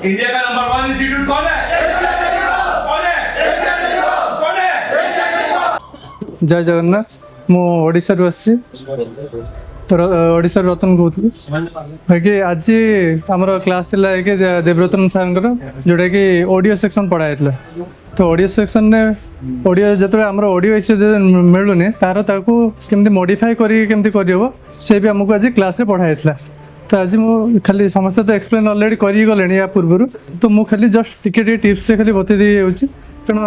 India का number 1 institute कौन है? कौन है? कौन है? जय जगन्नाथ मु ओडिशा रू आसी ओडिशा रतन कहूँ बाकी आज आमर क्लास कि देवरतन सर जोटा कि ऑडियो सेक्शन पढ़ाई तो ऑडियो सेक्शन ने ऑडियो जो आम ऑडियो मिलूनी तार केमती मॉडिफाई करके करहब से भी आमको आज क्लास रे पढ़ाई तो आज मु खाली समस्त तो एक्सप्लेन ऑलरेडी कर गले या पूर्व तो मुझे खाली जस्ट टिके टिप्स से खाली बता दी तेणु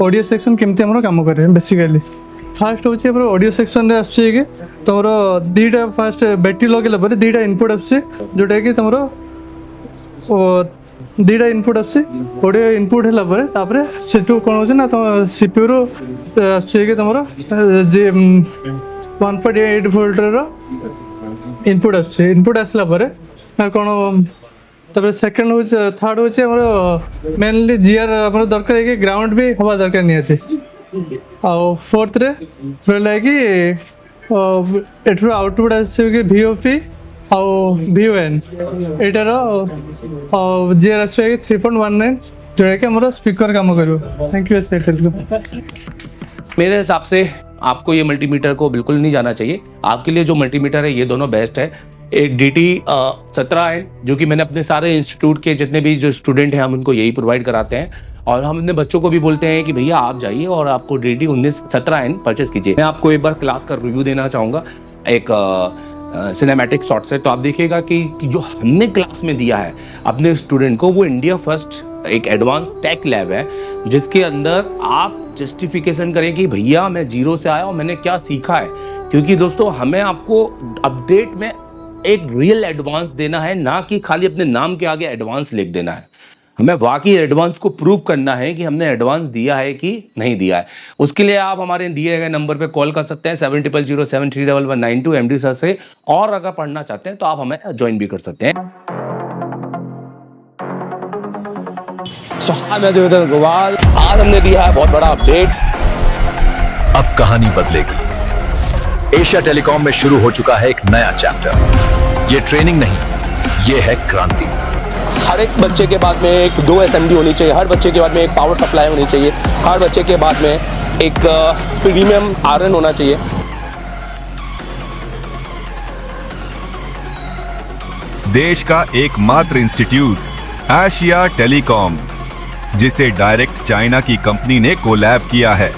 ऑडियो सेक्शन केमती आम काम करे बेसिकली फास्ट हूँ ऑडियो सेक्शन रे कि तुम दीटा फास्ट बैटरी लगेला दीटा इनपुट आसे जोटा कि तुम दीटा इनपुट आसे ऑडियो इनपुट है सेठू कौन हो तुम सीपीयू रू कि तुम 1.8 वोल्ट इनपुट इनपुट आसला कौन तब सेकेंड हूँ थर्ड हूँ मेनली जीआर दरकार है कि ग्राउंड भी हवा दरकार निहाती फोर्थ रे कि एठू आउटपुट आस VOP आउ VON एटार जीआर आस 3.19 जोटा कि हमारा स्पीकर काम करो। Thank you sir. मेरे हिसाब से आपको ये मल्टीमीटर को बिल्कुल नहीं जाना चाहिए। आपके लिए जो मल्टीमीटर है ये दोनों बेस्ट है। एक DT 17 है जो कि मैंने अपने सारे इंस्टीट्यूट के जितने भी जो स्टूडेंट हैं हम उनको यही प्रोवाइड कराते हैं और हम अपने बच्चों को भी बोलते हैं कि भैया आप जाइए और आपको DT 17 परचेस कीजिए। मैं आपको एक बार क्लास का रिव्यू देना चाहूँगा एक सिनेमैटिक शॉट से। तो आप देखिएगा कि जो हमने क्लास में दिया है अपने स्टूडेंट को वो इंडिया फर्स्ट एक एडवांस टेक लैब है जिसके अंदर आप जस्टिफिकेशन करें कि भैया मैं जीरो से आया और मैंने क्या सीखा है। क्योंकि दोस्तों हमें आपको अपडेट में एक रियल एडवांस देना है, ना कि खाली अपने नाम के आगे एडवांस लिख देना है। हमें वाकई एडवांस को प्रूव करना है कि हमने एडवांस दिया है कि नहीं दिया है। उसके लिए आप हमारे दिए गए नंबर पे कॉल कर सकते हैं 7007311192 MD सर से। और अगर पढ़ना चाहते हैं तो आप हमें ज्वाइन भी कर सकते हैं। गोपाल आज हमने दिया है बहुत बड़ा अपडेट। अब कहानी बदलेगी। एशिया टेलीकॉम में शुरू हो चुका है एक नया चैप्टर। ये ट्रेनिंग नहीं, ये है क्रांति। हर एक बच्चे के बाद में एक 2 SMD होनी चाहिए, हर बच्चे के बाद में एक पावर सप्लाई होनी चाहिए, हर बच्चे के बाद में एक प्रीमियम आयरन होना चाहिए। देश का एकमात्र इंस्टीट्यूट एशिया टेलीकॉम जिसे डायरेक्ट चाइना की कंपनी ने कोलैब किया है।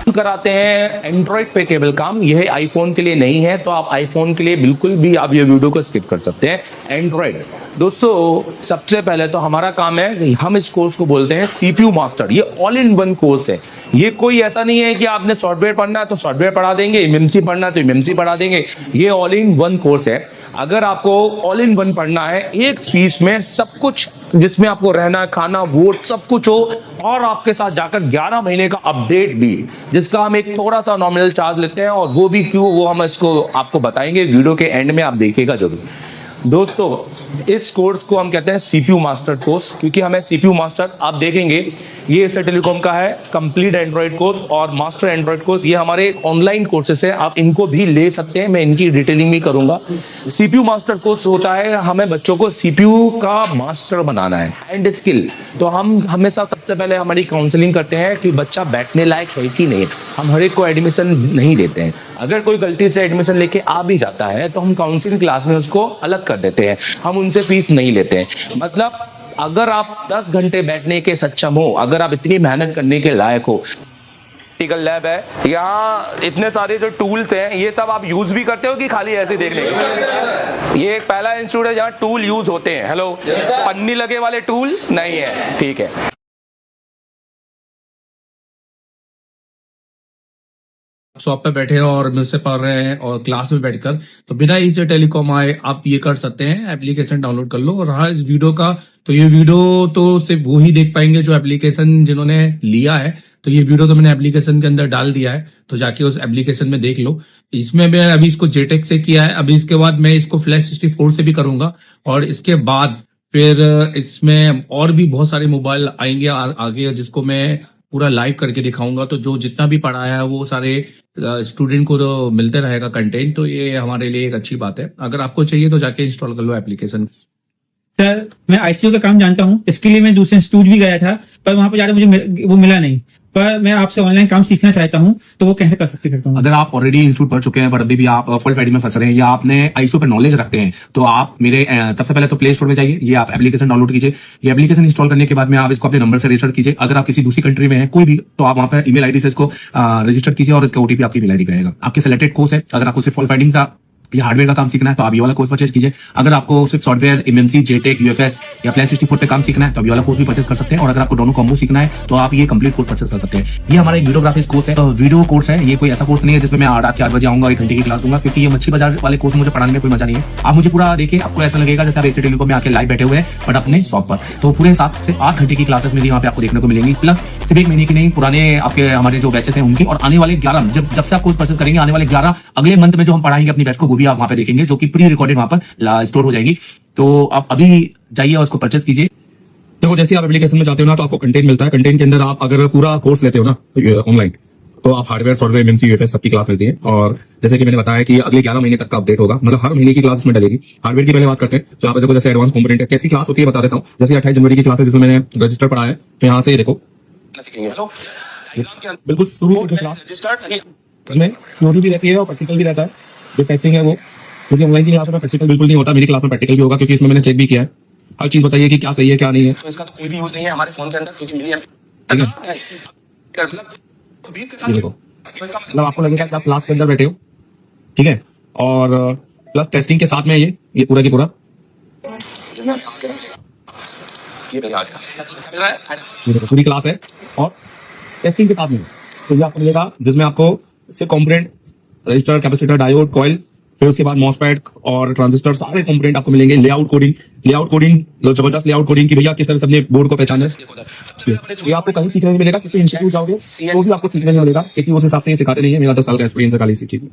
कराते हैं एंड्रॉइड पे केबल काम। यह आईफोन के लिए नहीं है तो आप आईफोन के लिए बिल्कुल भी आप ये वीडियो को स्किप कर सकते हैं। एंड्रॉइड दोस्तों सबसे पहले तो हमारा काम है, हम इस कोर्स को बोलते हैं CPU मास्टर। ये ऑल इन वन कोर्स है। ये कोई ऐसा नहीं है कि आपने सॉफ्टवेयर पढ़ना है तो सॉफ्टवेयर पढ़ा देंगे, MMC पढ़ना है तो MMC पढ़ा देंगे। ये ऑल इन वन कोर्स है। अगर आपको ऑल इन वन पढ़ना है एक फीस में सब कुछ जिसमें आपको रहना खाना वोट सब कुछ हो और आपके साथ जाकर 11 महीने का अपडेट भी जिसका हम एक थोड़ा सा नॉमिनल चार्ज लेते हैं और वो भी क्यों वो हम इसको आपको बताएंगे वीडियो के एंड में, आप देखिएगा जरूर। दोस्तों इस कोर्स को हम कहते हैं CPU मास्टर कोर्स क्योंकि हमें CPU मास्टर आप देखेंगे ये एशिया टेलीकॉम का है कंप्लीट एंड्रॉइड कोर्स और मास्टर एंड्रॉइड कोर्स। ये हमारे ऑनलाइन कोर्सेस है, आप इनको भी ले सकते हैं, मैं इनकी डिटेलिंग भी करूंगा। CPU मास्टर कोर्स होता है हमें बच्चों को CPU का मास्टर बनाना है एंड स्किल। तो हम हमेशा सबसे पहले हमारी काउंसलिंग करते हैं कि बच्चा बैठने लायक है कि नहीं। हम हर एक को एडमिशन नहीं देते हैं। अगर कोई गलती से एडमिशन लेके आ भी जाता है तो हम काउंसलिंग क्लास में उसको अलग कर देते हैं, हम उनसे फीस नहीं लेते हैं। मतलब अगर आप 10 घंटे बैठने के सक्षम हो, अगर आप इतनी मेहनत करने के लायक हो। प्रैक्टिकल लैब है, यहाँ इतने सारे जो टूल्स हैं ये सब आप यूज भी करते हो कि खाली ऐसे देखने के? ये एक पहला इंस्टीट्यूट है जहाँ टूल यूज होते हैं। हेलो, पन्नी लगे वाले टूल नहीं है, ठीक है। शॉप पे बैठे हैं और मुझसे पढ़ रहे हैं और क्लास में बैठकर, तो बिना एशिया टेलीकॉम आए आप ये कर सकते हैं। एप्लीकेशन डाउनलोड कर लो। और रहा इस वीडियो का, तो ये वीडियो तो सिर्फ वो ही देख पाएंगे जो एप्लीकेशन जिन्होंने लिया है। तो ये वीडियो तो मैंने एप्लीकेशन के अंदर डाल दिया है, तो जाके उस एप्लीकेशन में देख लो। इसमें मैं अभी इसको JTEC से किया है, अभी इसके बाद मैं इसको Flash 64 से भी करूंगा और इसके बाद फिर इसमें और भी बहुत सारे मोबाइल आएंगे आगे जिसको मैं पूरा लाइव करके दिखाऊंगा, तो जो जितना भी पढ़ाया है वो सारे स्टूडेंट को तो मिलते रहेगा कंटेंट, तो ये हमारे लिए एक अच्छी बात है। अगर आपको चाहिए तो जाके इंस्टॉल कर लो एप्लीकेशन। सर मैं आईसीयू का काम जानता हूँ, इसके लिए मैं दूसरे इंस्टीट्यूट भी गया था, पर वहां पर जाकर मुझे वो मिला नहीं। पर मैं आपसे ऑनलाइन काम सीखना चाहता हूँ, तो वो कैसे कर सकता हूँ? अगर आप ऑलरेडी इंस्टीट्यूट पढ़ चुके हैं पर अभी भी आप फॉल्ट फाइंडिंग में फंस रहे हैं या आपने आईसीयू पर नॉलेज रखते हैं, तो आप मेरे सबसे पहले तो प्ले स्टोर में जाइए, ये आप एप्लीकेशन डाउनलोड कीजिए। ये एप्लीकेशन इंस्टॉल करने के बाद में आप इसको अपने नंबर से रजिस्टर कीजिए। अगर आप किसी दूसरी कंट्री में हैं कोई भी, तो आप वहां पर ईमेल आईडी से इसको रजिस्टर कीजिए और इसका ओटीपी आपकी ईमेल आईडी पे आएगा। आपके सिलेक्टेड कोर्स है, अगर आपको सिर्फ फॉल्ट फाइंडिंग का या हार्डवेयर का काम सीखना है तो आप ये वाला कोर्स परचेज कीजिए। अगर आपको सिर्फ सॉफ्टवेयर, एमएनसी, जेटेक, यूएफएस या फ्लैश 64 पे काम सीखना है तो आप ये वाला कोर्स भी परचेज कर सकते हैं। और अगर आपको दोनों कॉम्बो सीखना है तो आप ये कंप्लीट कोर्स परचेज कर सकते हैं। ये हमारा एक वीडियोग्राफिक्स कोर्स है, वीडियो कोर्स है। ये कोई ऐसा कोर्स नहीं है जिसमें मैं रात के 8 बजे आऊंगा 1 घंटे की क्लास दूंगा, क्योंकि ये मच्छी बाजार वाले कोर्स मुझे पढ़ाने में कोई मजा नहीं है। आप मुझे पूरा देखिए, आपको ऐसा लगेगा जैसे आप एसी टेलीकॉम में आके लाइव बैठे हुए हैं बट अपने शॉप पर। तो पूरे 7 से 8 घंटे की क्लासेस मेरी यहाँ पे आपको देखने को मिलेंगी, प्लस सिर्फ 1 महीने की नहीं, पुराने आपके हमारे जो बैचेस हैं उनकी, और आने वाले 11 जब से आप कोर्स परचेज करेंगे, आने वाले 11 अगले मंथ में जो हम पढ़ाएंगे अपनी बैच को, वो भी आप वहाँ पे देखेंगे, जो कि प्री रिकॉर्डेड वहां पर स्टोर हो जाएगी। तो आप अभी जाइए और उसको परचेज कीजिए। देखो जैसे आप एप्लीकेशन में जाते हो ना, तो आपको कंटेंट मिलता है। कंटेंट के अंदर आप अगर पूरा कोर्स लेते हो ना ऑनलाइन, तो आप हार्डवेयर, सॉफ्टवेयर, एमएनसी, यूएफएस सबकी क्लास मिलती है। और जैसे कि मैंने बताया कि अगले 11 महीने तक का अपडेट होगा, मतलब हर महीने की क्लास इसमें डलेगी। हार्डवेयर की पहले बात करते हैं, तो आप देखो जैसे एडवांस कंपोनेंट है, कैसी क्लास होती है बता देता हूँ। जैसे 28 जनवरी की क्लास है जिसमें मैंने रजिस्टर पढ़ा है, तो यहाँ से ये देखो बिल्कुल शुरू से क्लास में थ्योरी भी रहती है और प्रैक्टिकल भी रहता है। जो टेस्टिंग है वो, क्योंकि ऑनलाइन की क्लास में प्रैक्टिकल बिल्कुल नहीं होता, मेरी क्लास में प्रैक्टिकल भी होगा, क्योंकि इसमें मैंने चेक भी किया है। हर चीज बताइए कि क्या सही है क्या नहीं है। तो इसका तो कोई भी यूज नहीं है हमारे फोन के अंदर, क्योंकि मिली ये देखो, मतलब आपको लगेगा कि आप क्लास के अंदर बैठे हो, ठीक है। और प्लस टेस्टिंग के साथ में ये पूरा की पूरा ये देखो पूरी क्लास है और टेस्टिंग के साथ में तो ये आपको मिलेगा, जिसमें आपको इससे component, register, capacitor, diode, coil, फिर उसके बाद मॉसफेट और ट्रांजिस्टर, सारे कंपोनेंट आपको मिलेंगे। लेआउट कोडिंग जबरदस्त लेआउट कोडिंग की भैया किस तरह से अपने बोर्ड को पहचाना है, ये आपको कहीं सीखने में मिलेगा। किसी इंस्टीट्यूट जाओगे तो भी आपको सीखने में मिलेगा, क्योंकि उस हिसाब से ये सिखाते नहीं है। मेरा 10 साल का एक्सपीरियंस है खाली इसी चीज में।